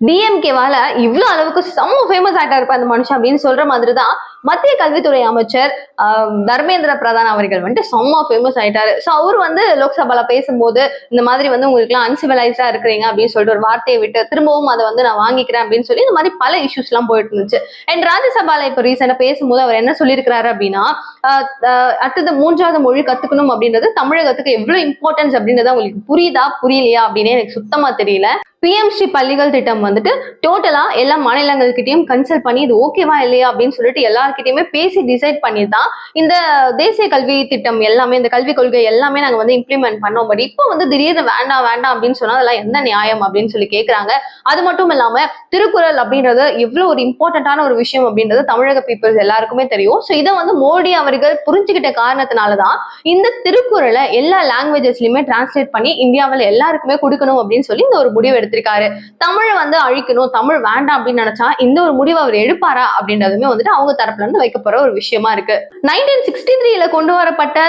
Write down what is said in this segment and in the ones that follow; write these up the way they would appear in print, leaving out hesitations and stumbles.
டிஎம்கேவால இவ்வளவு அளவுக்கு செம்ம ஃபேமஸ் ஆயிட்டா இருப்ப அந்த மனுஷன் அப்படின்னு சொல்ற மாதிரிதான் மத்திய கல்வித்துறை அமைச்சர் தர்மேந்திர பிரதான் அவர்கள் வந்துட்டு செம்ம ஃபேமஸ் ஆயிட்டாரு. ஸோ அவர் வந்து லோக்சபால பேசும்போது இந்த மாதிரி வந்து உங்களுக்கு எல்லாம் அன்சிவிலைஸா இருக்கிறீங்க அப்படின்னு சொல்லிட்டு ஒரு வார்த்தையை விட்டு திரும்பவும் அதை வந்து நான் வாங்கிக்கிறேன் அப்படின்னு சொல்லி இந்த மாதிரி பல இஷ்யூஸ் எல்லாம் போயிட்டு இருந்துச்சு. அண்ட் ராஜ்யசபால இப்ப ரீசெண்டா பேசும்போது அவர் என்ன சொல்லியிருக்கிறாரு அப்படின்னா, அடுத்தது 3வது மொழி கத்துக்கணும் அப்படின்றது தமிழகத்துக்கு எவ்வளவு இம்பார்ட்டன்ஸ் அப்படின்றத உங்களுக்கு புரியுதா புரியலையா அப்படின்னு எனக்கு சுத்தமா தெரியல. பிஎம்ஸ்ரீ பள்ளிகள் திட்டம் வந்துட்டு டோட்டலா எல்லா மாநிலங்கள்கிட்டயும் கன்சல்ட் பண்ணி இது ஓகேவா இல்லையா அப்படின்னு சொல்லிட்டு எல்லார்கிட்டயுமே பேசி டிசைட் பண்ணி தான் இந்த தேசிய கல்வி திட்டம் எல்லாமே, இந்த கல்விக் கொள்கை எல்லாமே நாங்க வந்து இம்ப்ளிமெண்ட் பண்ணோம். பட் இப்போ வந்து திடீர்னு வேண்டாம் வேண்டாம் அப்படின்னு சொன்னா அதெல்லாம் எந்த நியாயம் அப்படின்னு சொல்லி கேட்கறாங்க. அது மட்டும் இல்லாம திருக்குறள் அப்படின்றது எவ்வளவு ஒரு இம்பார்ட்டன்டான ஒரு விஷயம் அப்படின்றது தமிழக பீப்புள்ஸ் எல்லாருக்குமே தெரியும். ஸோ இதை வந்து மோடி அவர்கள் புரிஞ்சுக்கிட்ட காரணத்தினாலதான் இந்த திருக்குறளை எல்லா லாங்குவேஜஸ்லயுமே டிரான்ஸ்லேட் பண்ணி இந்தியாவில் எல்லாருக்குமே கொடுக்கணும் அப்படின்னு சொல்லி இந்த ஒரு முடிவு எடுத்திருக்காரு. தமிழை வந்து அழிக்கணும், தமிழ் வேண்டாம் அப்படின்னு நினைச்சா இந்த ஒரு முடிவு அவர் எடுப்பாரா அப்படின்றதுமே வந்துட்டு அவங்க தரப்புல இருந்து வைக்கப்படுற ஒரு விஷயமா இருக்கு. 1963 கொண்டு வரப்பட்ட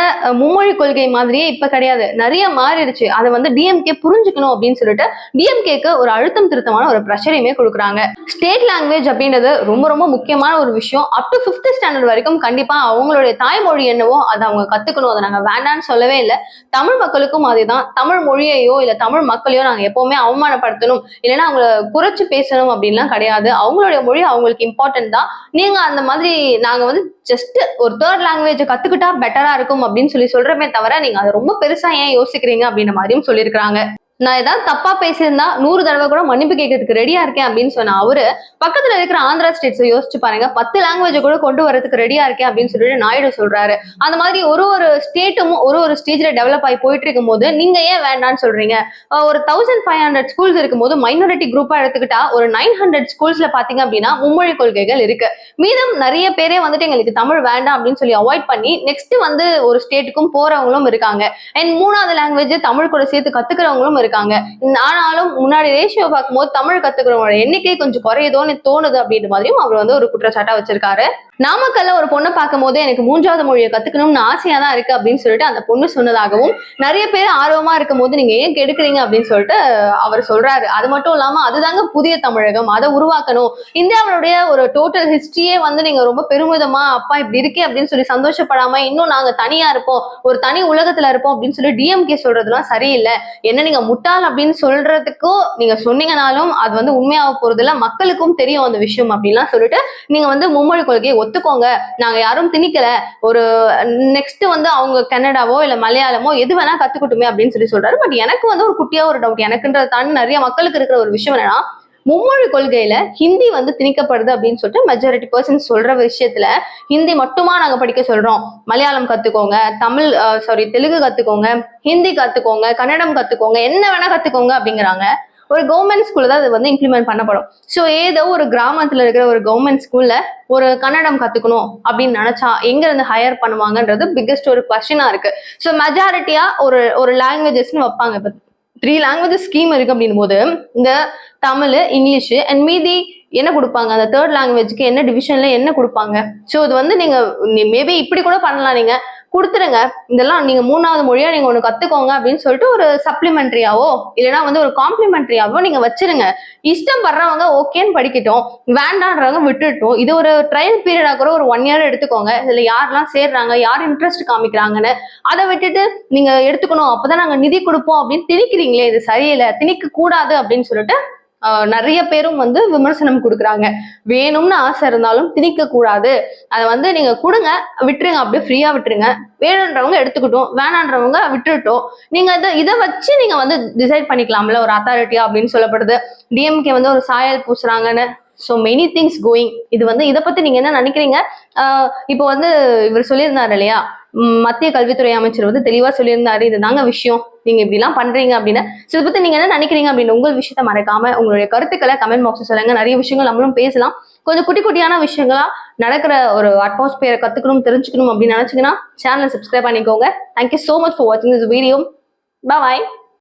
மும்மொழி கொள்கை மாதிரியே இப்ப கிடையாது, நிறைய மாறிடுச்சு. அதை வந்து டிஎம்கே புரிஞ்சுக்கணும் அப்படின்னு சொல்லிட்டு டிஎம்கேக்கு ஒரு அழுத்தம் திருத்தமான ஒரு பிரஷரையுமே கொடுக்குறாங்க. ஸ்டேட் லாங்குவேஜ் அப்படின்றது ரொம்ப ரொம்ப முக்கியமான ஒரு விஷயம். அப் டு 5th ஸ்டாண்டர்ட் வரைக்கும் கண்டிப்பா அவங்களுடைய தாய்மொழி என்னவோ அதை அவங்க கத்துக்கணும். அதை நாங்க வேண்டான்னு சொல்லவே இல்லை. தமிழ் மக்களுக்கும் அதேதான். தமிழ் மொழியையோ இல்ல தமிழ் மக்களையோ நாங்க எப்பவுமே அவமானப்படுத்தணும் இல்லைன்னா அவங்கள குறைச்சு பேசணும் அப்படின்லாம் கிடையாது. அவங்களுடைய மொழி அவங்களுக்கு இம்பார்ட்டன்ட் தான். நீங்க அந்த மாதிரி நாங்க வந்து ஜஸ்ட் ஒரு 3rd லாங்குவேஜ் கத்துக்கிட்டா பெட்டரா இருக்கும் அப்படின்னு சொல்லி சொல்றமே தவிர நீங்க அதை ரொம்ப பெருசா ஏன் யோசிக்கிறீங்க அப்படின்ற மாதிரியும் சொல்லியிருக்காங்க. நான் ஏதாவது தப்பா பேசியிருந்தா 100 தடவை கூட மன்னிப்பு கேட்கறதுக்கு ரெடியா இருக்கேன் அப்படின்னு சொன்ன அவரு பக்கத்துல இருக்கிற ஆந்திரா ஸ்டேட்ஸை யோசிச்சு பாருங்க, 10 லாங்குவேஜ் கூட கொண்டு வரதுக்கு ரெடியா இருக்கேன் அப்படின்னு சொல்லிட்டு நாயுடு சொல்றாரு. அந்த மாதிரி ஒரு ஸ்டேட்டும் ஒரு ஸ்டேஜ்ல டெவலப் ஆகி போயிட்டு இருக்கும் போது நீங்க ஏன் வேண்டாம்னு சொல்றீங்க? ஒரு 1500 ஸ்கூல்ஸ் இருக்கும் போது மைனாரிட்டி குரூப்பா எடுத்துக்கிட்டா ஒரு 900 ஸ்கூல்ஸ்ல பாத்தீங்க அப்படின்னா மும்மொழி கொள்கைகள் இருக்கு. மீதம் நிறைய பேரே வந்துட்டு எங்களுக்கு தமிழ் வேண்டாம் அப்படின்னு சொல்லி அவாய்ட் பண்ணி நெக்ஸ்ட் வந்து ஒரு ஸ்டேட்டுக்கும் போறவங்களும் இருக்காங்க. அண்ட் 3வது லாங்குவேஜ் தமிழ் கூட சேர்த்து கத்துக்கிறவங்களும் இருக்காங்க. ஆனாலும் முன்னாடி ரேஷியோ பார்க்கும்போது தமிழ் கத்துக்கிறவங்களோட எண்ணிக்கை கொஞ்சம் குறையுதோன்னு தோணுது அப்படின்ற மாதிரியும் அவர் வந்து ஒரு குற்றச்சாட்டா வச்சிருக்காரு. நாமக்கல்ல ஒரு பொண்ணை பார்க்கும் போது எனக்கு 3வது மொழியை கத்துக்கணும்னு ஆசையா தான் இருக்கு அப்படின்னு சொல்லிட்டு அந்த பொண்ணு சொன்னதாகவும், நிறைய பேர் ஆர்வமா இருக்கும் போது நீங்க ஏன் கெடுக்குறீங்க அப்படின்னு சொல்லிட்டு அவர் சொல்றாரு. அது மட்டும் இல்லாம அதுதாங்க புதிய தமிழகம், அதை உருவாக்கணும். இந்தியாவுடைய ஒரு டோட்டல் ஹிஸ்டரியே வந்து நீங்க ரொம்ப பெருமிதமா அப்பா இப்படி இருக்கே அப்படின்னு சொல்லி சந்தோஷப்படாம இன்னும் நாங்க தனியா இருப்போம், ஒரு தனி உலகத்துல இருப்போம் அப்படின்னு சொல்லி டிஎம்கே சொல்றதுலாம் சரியில்லை. என்ன நீங்க முட்டாள் அப்படின்னு சொல்றதுக்கும் நீங்க சொன்னீங்கனாலும் அது வந்து உண்மையாக போறது இல்ல, மக்களுக்கும் தெரியும் அந்த விஷயம் அப்படின்லாம் சொல்லிட்டு நீங்க வந்து மும்மொழி கொள்கையை ஒத்துக்கோங்க, நாங்க யாரும் திணிக்கல, ஒரு நெக்ஸ்ட் வந்து அவங்க கன்னடாவோ இல்ல மலையாளமோ எது வேணா கத்துக்கட்டுமே அப்படின்னு சொல்லி சொல்றாரு. பட் எனக்கு வந்து ஒரு குட்டியா ஒரு டவுட், எனக்குன்றத தாண்டி நிறைய மக்களுக்கு இருக்கிற ஒரு விஷயம் என்னன்னா, மும்மொழி கொள்கையில ஹிந்தி வந்து திணிக்கப்படுது அப்படின்னு சொல்லிட்டு மெஜாரிட்டி பர்சன்ட் சொல்ற விஷயத்துல ஹிந்தி மட்டுமா நாங்க படிக்க சொல்றோம், மலையாளம் கத்துக்கோங்க, தெலுங்கு கத்துக்கோங்க, ஹிந்தி கத்துக்கோங்க, கன்னடம் கத்துக்கோங்க, என்ன வேணா கத்துக்கோங்க அப்படிங்கிறாங்க. ஒரு கவர்மெண்ட் ஸ்கூல்ல தான் அது வந்து இம்ப்ளிமெண்ட் பண்ணப்படும். ஸோ ஏதோ ஒரு கிராமத்துல இருக்கிற ஒரு கவர்மெண்ட் ஸ்கூல்ல ஒரு கன்னடம் கத்துக்கணும் அப்படின்னு நினைச்சா எங்க இருந்து ஹையர் பண்ணுவாங்கன்றது பிக்கஸ்ட் ஒரு கொஸ்டினா இருக்கு. ஸோ மெஜாரிட்டியா ஒரு லாங்குவேஜஸ்ன்னு வைப்பாங்க. இப்ப 3 லாங்குவேஜஸ் ஸ்கீம் இருக்கு அப்படின் போது இந்த தமிழ், இங்கிலீஷ் அண்ட் மீதி என்ன கொடுப்பாங்க, அந்த 3rd லாங்குவேஜ்க்கு என்ன டிவிஷன்ல என்ன கொடுப்பாங்க? ஸோ இது வந்து நீங்க மேபி இப்படி கூட பண்ணலாம், நீங்க கொடுத்துருங்க, இதெல்லாம் நீங்க 3வது மொழியா நீங்க ஒண்ணு கத்துக்கோங்க அப்படின்னு சொல்லிட்டு ஒரு சப்ளிமெண்ட்ரியாவோ இல்லைன்னா வந்து ஒரு காம்ப்ளிமெண்ட்ரியாவோ நீங்க வச்சிருங்க. இஷ்டம் படுறவங்க ஓகேன்னு படிக்கட்டும், வேண்டான்றவங்க விட்டுட்டோம். இது ஒரு ட்ரையல் பீரியடா கூட ஒரு 1 year எடுத்துக்கோங்க. இதுல யாரெல்லாம் சேர்றாங்க, யார் இன்ட்ரெஸ்ட் காமிக்கிறாங்கன்னு அதை விட்டுட்டு நீங்க எடுத்துக்கணும், அப்பதான் நாங்க நிதி கொடுப்போம் அப்படின்னு திணிக்கிறீங்களே, இது சரியில்லை, திணிக்க கூடாது அப்படின்னு சொல்லிட்டு நிறைய பேரும் வந்து விமர்சனம் கொடுக்குறாங்க. வேணும்னு ஆசை இருந்தாலும் திணிக்க கூடாது, அதை வந்து நீங்க கொடுங்க, விட்டுருங்க, அப்படியே ஃப்ரீயா விட்டுருங்க, வேணுன்றவங்க எடுத்துக்கிட்டோம், வேணான்றவங்க விட்டுட்டோம். நீங்க இதை வச்சு நீங்க வந்து டிசைட் பண்ணிக்கலாம்ல ஒரு அத்தாரிட்டியா அப்படின்னு சொல்லப்படுது. டிஎம்கே வந்து ஒரு சாயல் பூசுறாங்கன்னு. So many things going. இது வந்து இதை பத்தி நீங்க என்ன நினைக்கிறீங்க? இப்போ வந்து இவர் சொல்லியிருந்தாரு இல்லையா, மத்திய கல்வித்துறை அமைச்சர் வந்து தெளிவா சொல்லியிருந்தாரு, இதுதாங்க விஷயம், நீங்க இப்படி எல்லாம் பண்றீங்க அப்படின்னு. ஸோ இதை பத்தி நீங்க என்ன நினைக்கிறீங்க அப்படின்னு உங்கள் விஷயத்த மறக்காம உங்களுடைய கருத்துக்களை கமெண்ட் பாக்ஸ் சொல்லுங்க. நிறைய விஷயங்கள் நம்மளும் பேசலாம். கொஞ்சம் குட்டி குட்டியான விஷயங்களா நடக்கிற ஒரு அட்மாஸ்பியரை கத்துக்கணும், தெரிஞ்சுக்கணும் அப்படின்னு நினைச்சீங்கன்னா சேனலை சப்ஸ்கிரைப் பண்ணிக்கோங்க. Thank you so much for watching this video. Bye bye.